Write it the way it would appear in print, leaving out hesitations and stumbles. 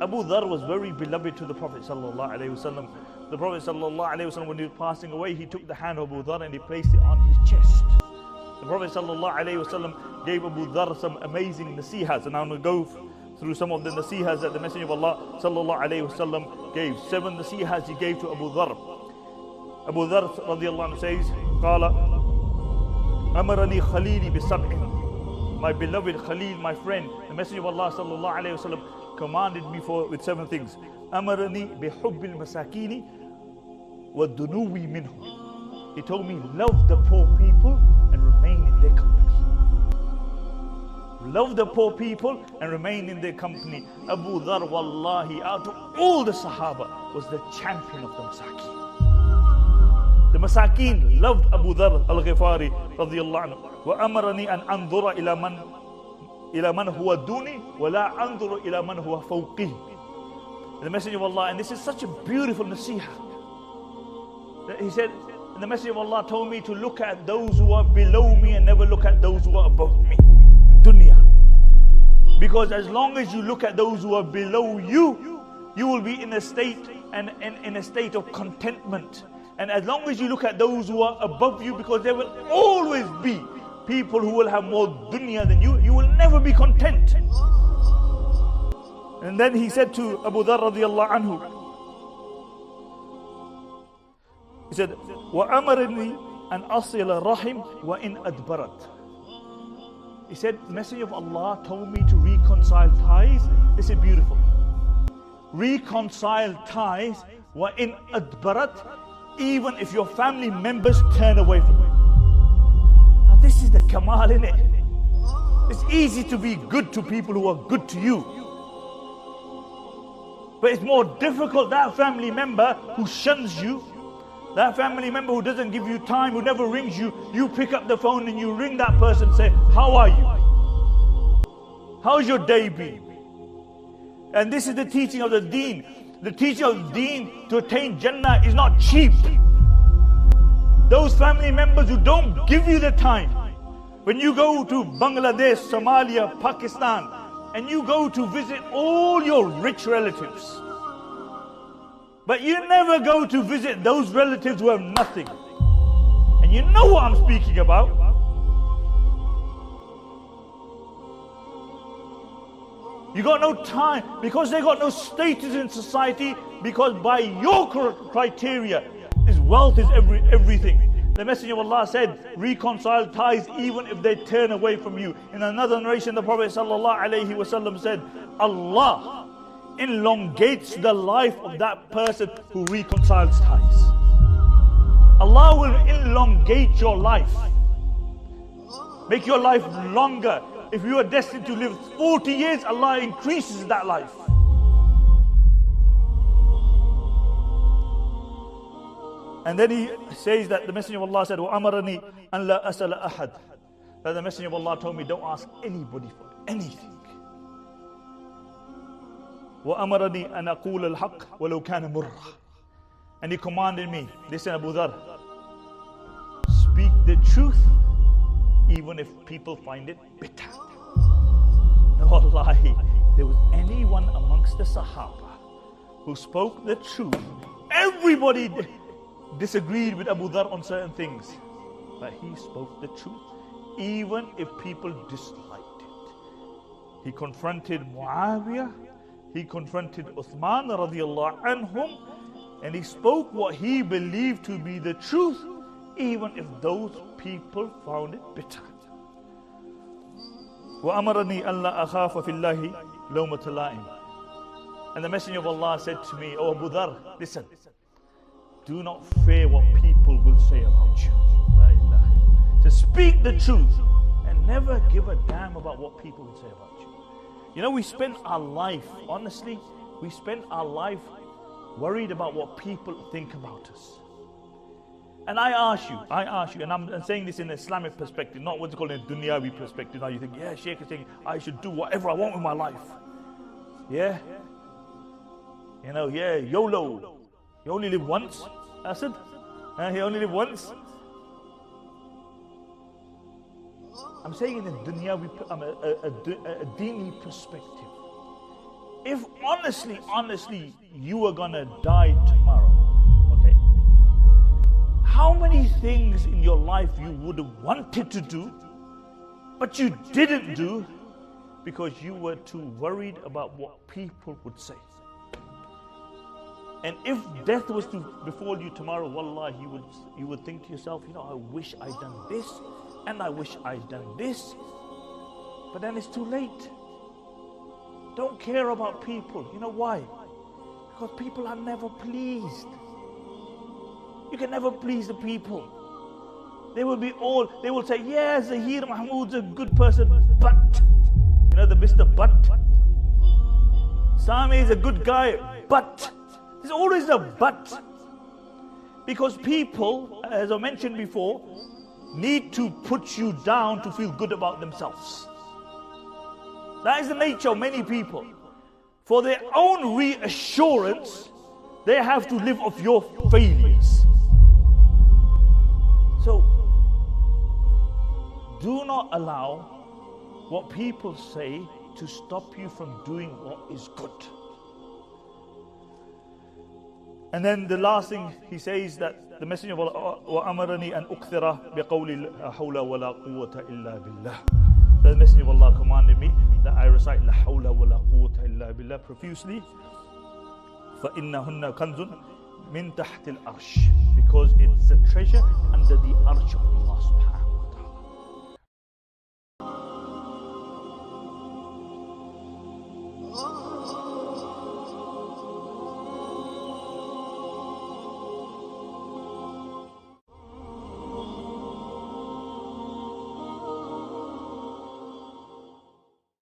Abu Dhar was very beloved to the Prophet ﷺ. The Prophet ﷺ, when he was passing away, he took the hand of Abu Dhar and he placed it on his chest. The Prophet ﷺ gave Abu Dhar some amazing nasihas, and I'm going to go through some of the nasihas that the Messenger of Allah ﷺ gave. 7 nasihas he gave to Abu Dhar. Abu Dhar radiallahu anhu says, قال أمرني خليلي بسبع. My beloved Khalil, my friend, the Messenger of Allah ﷺ commanded me with 7 things. أمرني بحب المساكين والدنو منهم. He told me, love the poor people and remain in their company. Love the poor people and remain in their company. Abu Dhar, wallahi, out of all the Sahaba, was the champion of the Masakeen. The Masakeen loved Abu Dhar al-Ghifari radiyallahu anhu. وَأَمَرَنِي أَنْ أَنظُرَ إِلَى مَنْ هُوَ دُونِي وَلَا أَنظُرُ إِلَى مَنْ هُوَ فَوْقِهِ. The Messenger of Allah, and this is such a beautiful nasihah. He said, the Messenger of Allah told me to look at those who are below me and never look at those who are above me. Dunya. Because as long as you look at those who are below you, you will be in a state in a state of contentment. And as long as you look at those who are above you, because there will always be people who will have more dunya than you, you will never be content. And then he said to Abu Dhar radiallahu anhu, he said, وَأَمَرَنِي أَنْ أَصِلَ رَحِمْ وَإِنْ أَدْبَرَتْ. He said, Messenger of Allah told me to reconcile ties. This is beautiful. Reconcile ties, وَإِنْ أَدْبَرَتْ, even if your family members turn away from you. Now this is the kamal, isn't it? It's easy to be good to people who are good to you. But it's more difficult, that family member who shuns you, that family member who doesn't give you time, who never rings you, you pick up the phone and you ring that person and say, how are you? How's your day been? And this is the teaching of the deen. The teaching of the deen to attain Jannah is not cheap. Those family members who don't give you the time. When you go to Bangladesh, Somalia, Pakistan, and you go to visit all your rich relatives, but you never go to visit those relatives who have nothing. And you know what I'm speaking about. You got no time, because they got no status in society, because by your criteria, wealth is everything. The Messenger of Allah said, reconcile ties even if they turn away from you. In another narration, the Prophet ﷺ said, Allah elongates the life of that person who reconciles ties. Allah will elongate your life, make your life longer. If you are destined to live 40 years, Allah increases that life. And then he says that the Messenger of Allah said, وَأَمَرَنِي أَنْ لَا أَسَلَ أَحَدٍ. That the Messenger of Allah told me, don't ask anybody for anything. وَأَمَرَنِي أَنْ أَقُولَ الْحَقِّ وَلَوْ كَانَ مُرًّا. And he commanded me, listen Abu Dhar, speak the truth even if people find it bitter. No, wallahi, there was anyone amongst the Sahaba who spoke the truth. Everybody disagreed with Abu Dhar on certain things, but he spoke the truth even if people disliked it. He confronted Muawiyah, he confronted Uthman radiallahu anhum, and he spoke what he believed to be the truth even if those people found it bitter. وَأَمَرَنِي أَلَّا أَخَافَ فِي اللَّهِ لَوْمَةَ لَائِمٍ. And the Messenger of Allah said to me, oh Abu Dhar, listen, do not fear what people will say about you. So speak the truth and never give a damn about what people will say about you. You know, we spend our life, honestly, we spend our life worried about what people think about us. And I ask you, and I'm saying this in an Islamic perspective, not what's called a dunyawi perspective. Now you think, yeah, Shaykh is saying I should do whatever I want with my life. Yeah? You know, yeah, YOLO. You only live once, Asad. He only live once. I'm saying in a dunyawi, a dini perspective. if honestly, you were gonna die tomorrow, okay? How many things in your life you would have wanted to do, but you didn't do because you were too worried about what people would say? And if death was to befall you tomorrow, wallah, you would think to yourself, I wish I'd done this, and I wish I'd done this. But then it's too late. Don't care about people. You know why? Because people are never pleased. You can never please the people. They will say, yeah, Zahir Mahmood's a good person, but, the Mr. But. Sami is a good guy, but. There's always a but. Because people, as I mentioned before, need to put you down to feel good about themselves. That is the nature of many people. For their own reassurance, they have to live off your failures. So, do not allow what people say to stop you from doing what is good. And then the last thing he says, that the Messenger of Allah وَأَمَرَنِي أَنْ أُكْثِرَ بِقَوْلِ لَا حَوْلَ وَلَا قُوَّةَ إِلَّا بِاللَّهِ. The Messenger of Allah commanded me that I recite لَا حَوْلَ وَلَا قُوَّةَ إِلَّا بِاللَّهِ profusely. فَإِنَّهُنَّ كَنْزٌ مِنْ تَحْتِ الْأَرْشِ, because it's a treasure under the arch of Allah subhanahu wa ta'ala.